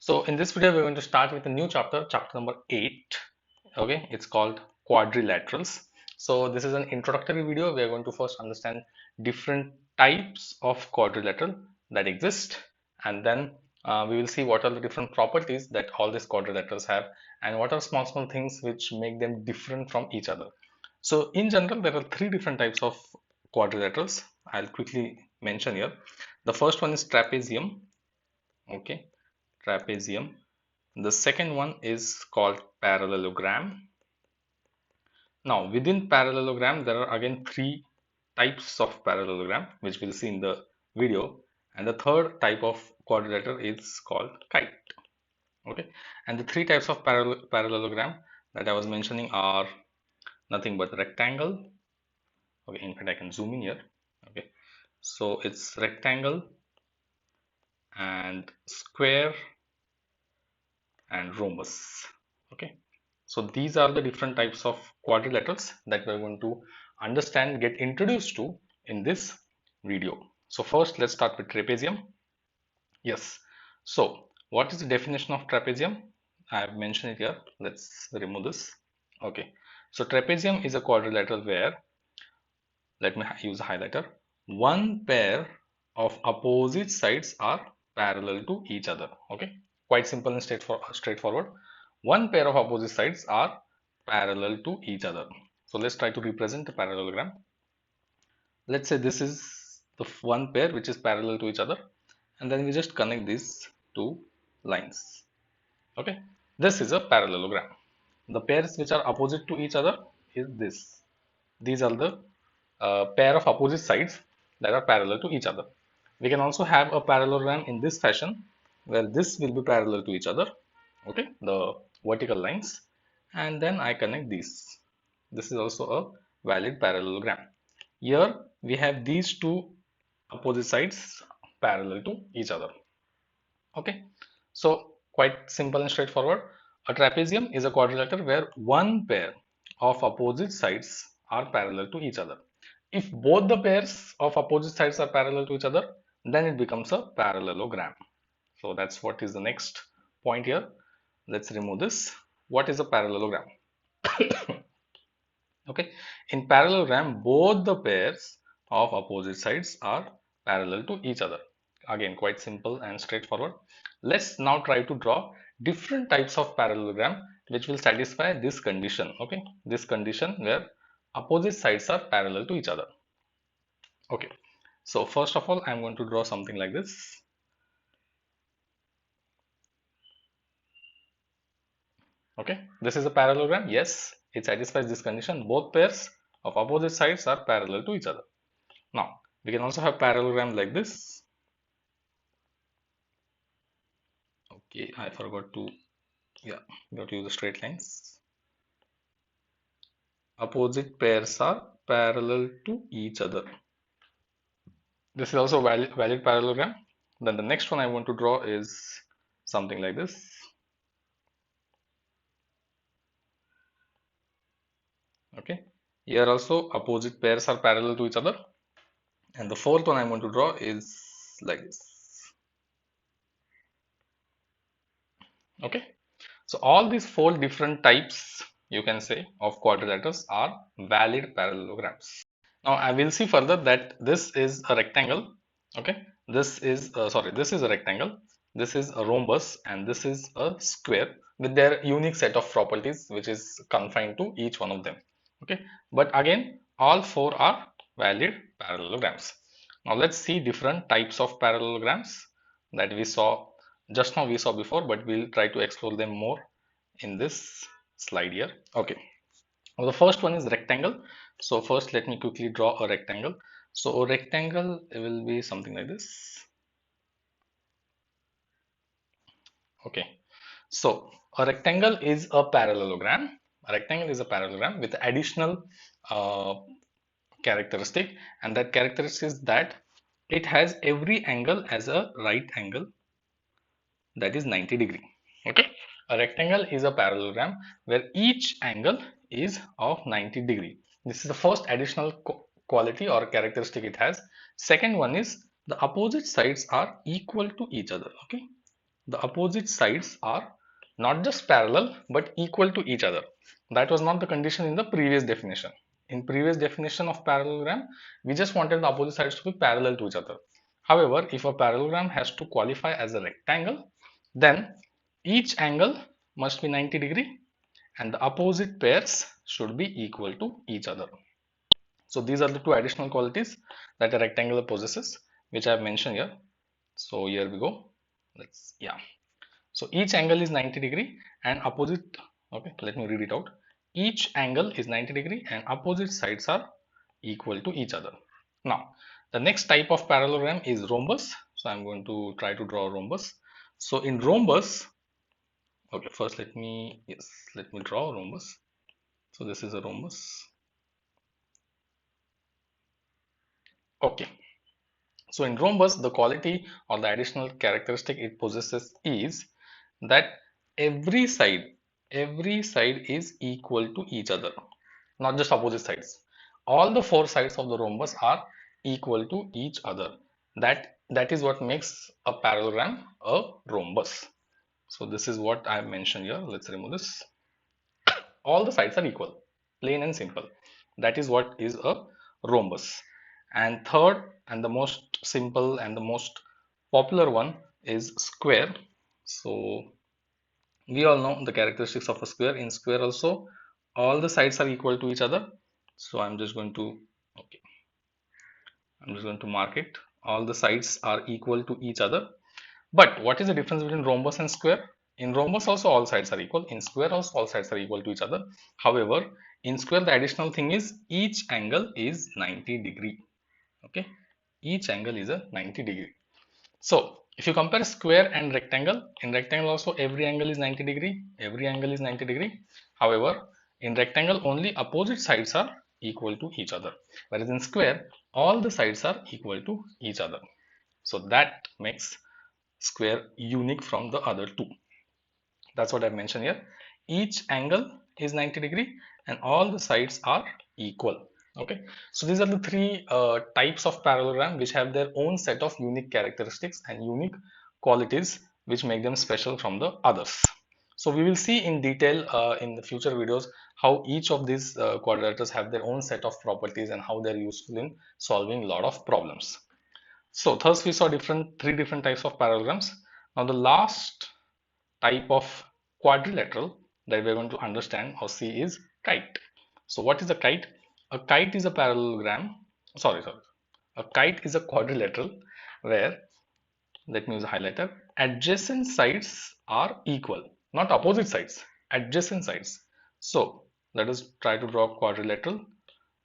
So in this video, we're going to start with a new chapter, chapter number 8. Okay, it's called quadrilaterals. So this is an introductory video. We are going to first understand different types of quadrilateral that exist, and then we will see what are the different properties that all these quadrilaterals have, and what are small things which make them different from each other. So in general, there are three different types of quadrilaterals. I'll quickly mention here. The first one is trapezium. Okay, trapezium. The second one is called parallelogram. Now, within parallelogram, there are again three types of parallelogram, which we'll see in the video. And the third type of quadrilateral is called kite. Okay, and the three types of parallelogram that I was mentioning are nothing but rectangle. Okay, in fact, I can zoom in here. Okay, so it's rectangle and square and rhombus. Okay, so these are the different types of quadrilaterals that we're going to understand, get introduced to in this video. So first, let's start with trapezium. Yes, so what is the definition of trapezium? I have mentioned it here. Let's remove this. Okay, so trapezium is a quadrilateral where, let me use a highlighter, one pair of opposite sides are parallel to each other. Okay, quite simple and straightforward. One pair of opposite sides are parallel to each other. So let's try to represent the parallelogram. Let's say this is the one pair which is parallel to each other, and then we just connect these two lines. Okay, this is a parallelogram. The pairs which are opposite to each other is this. These are the pair of opposite sides that are parallel to each other. We can also have a parallelogram in this fashion where this will be parallel to each other. Okay, the vertical lines, and then I connect these. This is also a valid parallelogram. Here we have these two opposite sides parallel to each other. Okay, so quite simple and straightforward. A trapezium is a quadrilateral where one pair of opposite sides are parallel to each other. If both the pairs of opposite sides are parallel to each other, then it becomes a parallelogram. So that's what is the next point here. Let's remove this. What is a parallelogram? Okay, in parallelogram, both the pairs of opposite sides are parallel to each other. Again, quite simple and straightforward. Let's now try to draw different types of parallelogram which will satisfy this condition. Okay, this condition where opposite sides are parallel to each other. Okay, so first of all, I'm going to draw something like this. Okay, this is a parallelogram. Yes, it satisfies this condition. Both pairs of opposite sides are parallel to each other. Now, we can also have parallelogram like this. Okay, I forgot to, yeah, got to use the straight lines. Opposite pairs are parallel to each other. This is also valid parallelogram. Then the next one I want to draw is something like this. Okay, here also opposite pairs are parallel to each other. And the fourth one I want to draw is like this. Okay, so all these four different types, you can say, of quadrilaterals are valid parallelograms. Now I will see further that this is a rectangle. Okay, this is this is a rectangle, this is a rhombus, and this is a square with their unique set of properties which is confined to each one of them. Okay, but again, all four are valid parallelograms. Now let's see different types of parallelograms that we saw just now, we saw before, but we'll try to explore them more in this slide here. Okay, now the first one is rectangle. So first let me quickly draw a rectangle. So a rectangle will be something like this. Okay, so a rectangle is a parallelogram. A rectangle is a parallelogram with additional uh, characteristic, and that characteristic is that it has every angle as a right angle, that is 90 degree. Okay, a rectangle is a parallelogram where each angle is of 90 degree. This is the first additional quality or characteristic it has. Second one is the opposite sides are equal to each other. Okay, the opposite sides are not just parallel but equal to each other. That was not the condition in the previous definition. In previous definition of parallelogram, we just wanted the opposite sides to be parallel to each other. However, if a parallelogram has to qualify as a rectangle, then each angle must be 90 degree and the opposite pairs should be equal to each other. So these are the two additional qualities that a rectangle possesses, which I have mentioned here. So here we go. Yeah. So each angle is 90 degree and opposite, okay, let me read it out. Each angle is 90 degree and opposite sides are equal to each other. Now, the next type of parallelogram is rhombus. So I'm going to try to draw a rhombus. So in rhombus, okay, first let me draw a rhombus. So this is a rhombus. Okay. So in rhombus, the quality or the additional characteristic it possesses is that every side, every side is equal to each other, not just opposite sides. All the four sides of the rhombus are equal to each other. That is what makes a parallelogram a rhombus. So this is what I have mentioned here. Let's remove this. All the sides are equal, plain and simple. That is what is a rhombus. And third, and the most simple and the most popular one is square. So we all know the characteristics of a square. In square also, all the sides are equal to each other. So I'm just going to, okay, I'm just going to mark it. All the sides are equal to each other. But what is the difference between rhombus and square? In rhombus also all sides are equal. In square also all sides are equal to each other. However, in square the additional thing is each angle is 90 degree. Okay, each angle is a 90 degree. So if you compare square and rectangle, in rectangle also every angle is 90 degree. Every angle is 90 degree. However, in rectangle only opposite sides are equal to each other. Whereas in square, all the sides are equal to each other. So that makes square unique from the other two. That's what I've mentioned here. Each angle is 90 degree and all the sides are equal. Okay, so these are the three types of parallelogram which have their own set of unique characteristics and unique qualities which make them special from the others. So we will see in detail in the future videos how each of these quadrilaterals have their own set of properties and how they're useful in solving a lot of problems. So thus we saw three different types of parallelograms. Now the last type of quadrilateral that we're going to understand or see is kite. So what is a kite? A kite is a parallelogram. Sorry. A kite is a quadrilateral where, let me use a highlighter, adjacent sides are equal, not opposite sides, adjacent sides. So let us try to draw a quadrilateral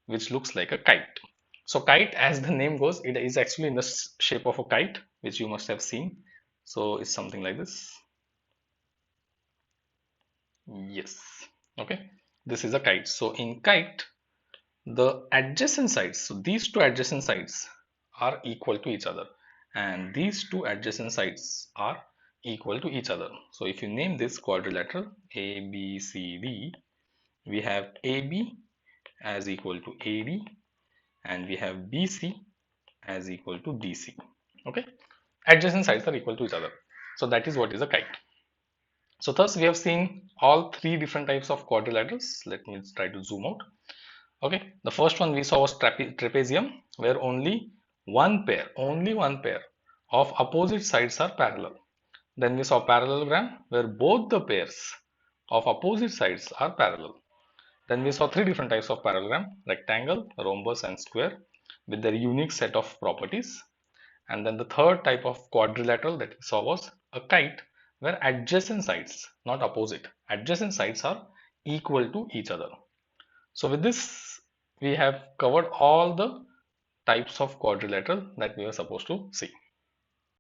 which looks like a kite. So kite, as the name goes, it is actually in the shape of a kite, which you must have seen. So it's something like this. Yes. Okay. This is a kite. So in kite, the adjacent sides, so these two adjacent sides are equal to each other, and these two adjacent sides are equal to each other. So if you name this quadrilateral A, B, C, D, we have AB as equal to AD and we have BC as equal to DC. Okay. Adjacent sides are equal to each other. So that is what is a kite. So thus we have seen all three different types of quadrilaterals. Let me try to zoom out. Okay, the first one we saw was trapezium, where only one pair of opposite sides are parallel. Then we saw parallelogram, where both the pairs of opposite sides are parallel. Then we saw three different types of parallelogram: rectangle, rhombus, and square, with their unique set of properties. And then the third type of quadrilateral that we saw was a kite, where adjacent sides, not opposite, adjacent sides are equal to each other. So with this, we have covered all the types of quadrilateral that we were supposed to see.